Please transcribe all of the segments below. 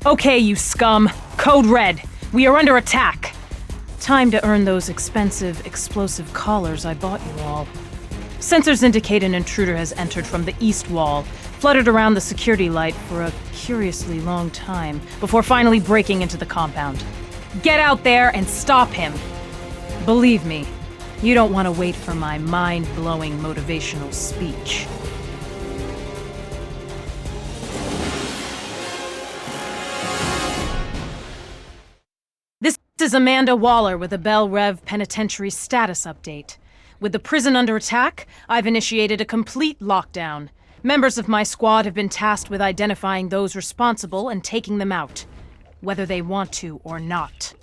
Okay, you scum. Code Red. We are under attack. Time to earn those expensive, explosive collars I bought you all. Sensors indicate an intruder has entered from the east wall, fluttered around the security light for a curiously long time, before finally breaking into the compound. Get out there and stop him. Believe me, you don't want to wait for my mind-blowing motivational speech. This is Amanda Waller with a Bell Rev Penitentiary status update. With the prison under attack, I've initiated a complete lockdown. Members of my squad have been tasked with identifying those responsible and taking them out, whether they want to or not.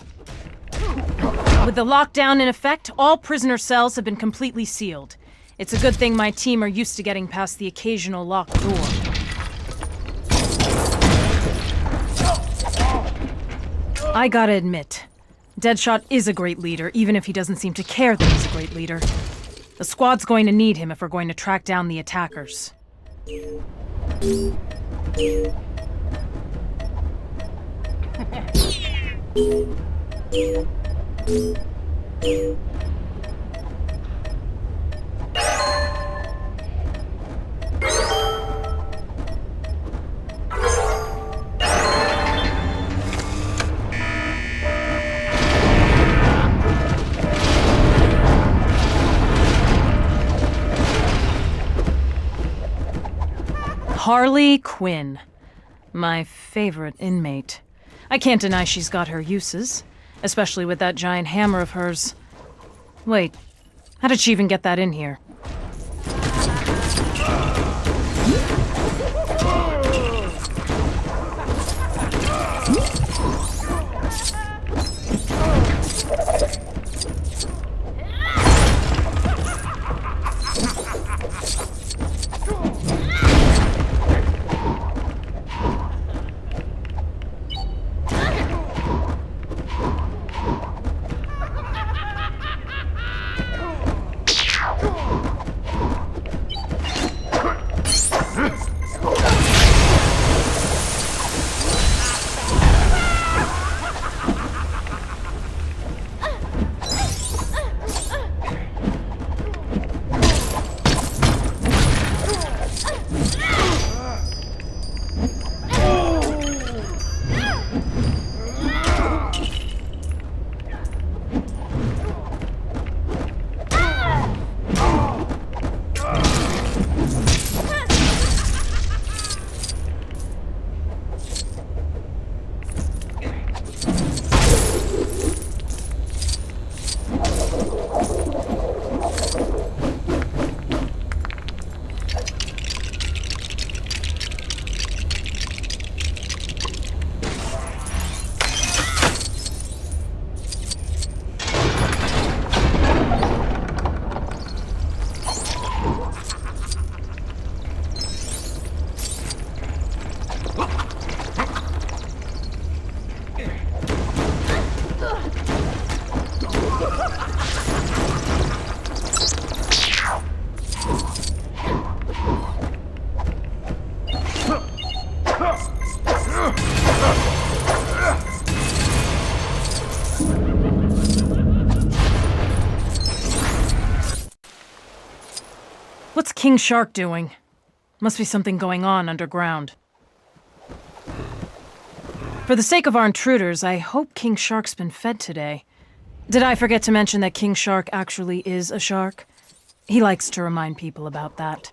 With the lockdown in effect, all prisoner cells have been completely sealed. It's a good thing my team are used to getting past the occasional locked door. I gotta admit, Deadshot is a great leader, even if he doesn't seem to care that he's a great leader. The squad's going to need him if we're going to track down the attackers. Harley Quinn. My favorite inmate. I can't deny she's got her uses, especially with that giant hammer of hers. Wait, how did she even get that in here? What's King Shark doing? Must be something going on underground. For the sake of our intruders, I hope King Shark's been fed today. Did I forget to mention that King Shark actually is a shark? He likes to remind people about that.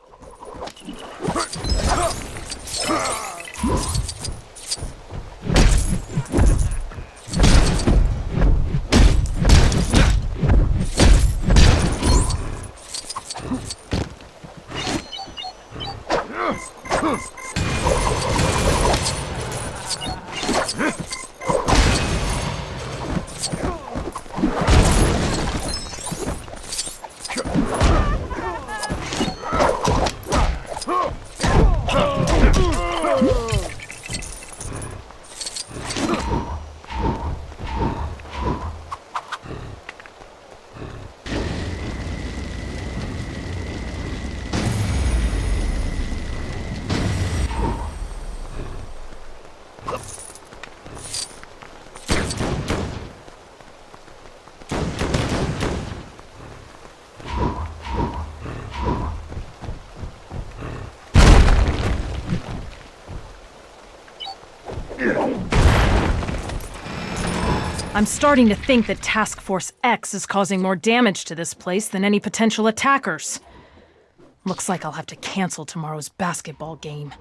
I'm starting to think that Task Force X is causing more damage to this place than any potential attackers. Looks like I'll have to cancel tomorrow's basketball game.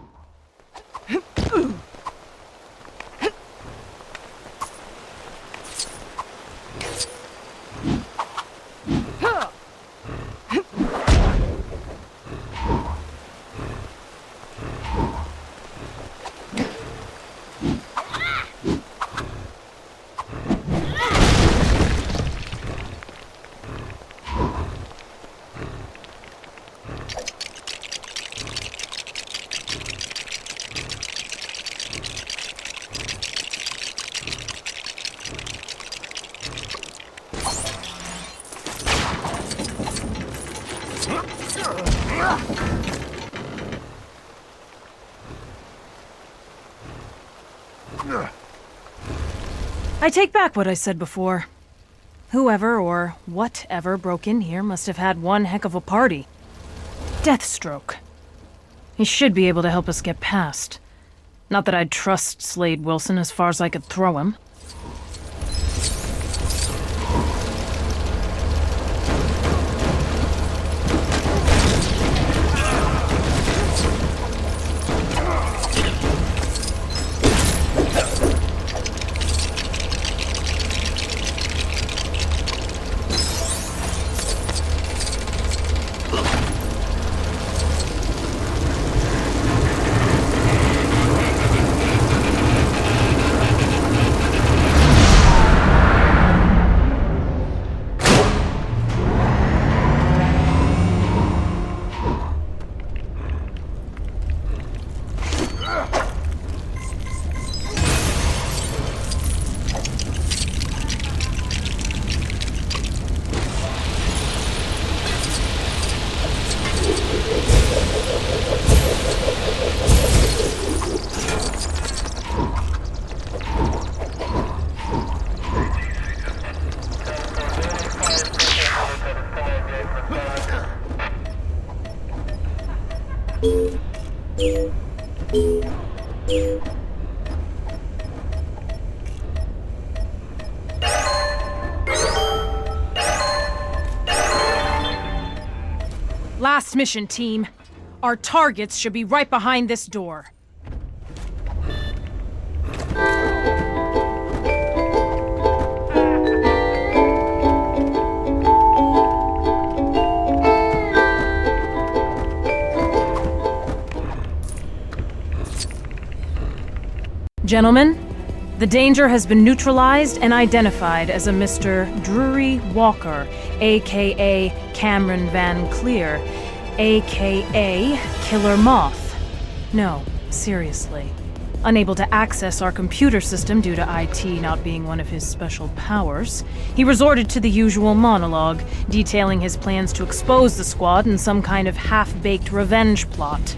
I take back what I said before. Whoever or whatever broke in here must have had one heck of a party. Deathstroke. He should be able to help us get past. Not that I'd trust Slade Wilson as far as I could throw him. Last mission, team. Our targets should be right behind this door. Gentlemen, the danger has been neutralized and identified as a Mr. Drury Walker, aka Cameron Van Clear, aka Killer Moth. No, seriously. Unable to access our computer system due to IT not being one of his special powers, he resorted to the usual monologue, detailing his plans to expose the squad in some kind of half-baked revenge plot.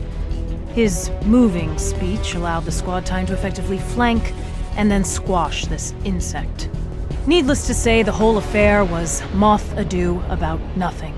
His moving speech allowed the squad time to effectively flank and then squash this insect. Needless to say, the whole affair was moth ado about nothing.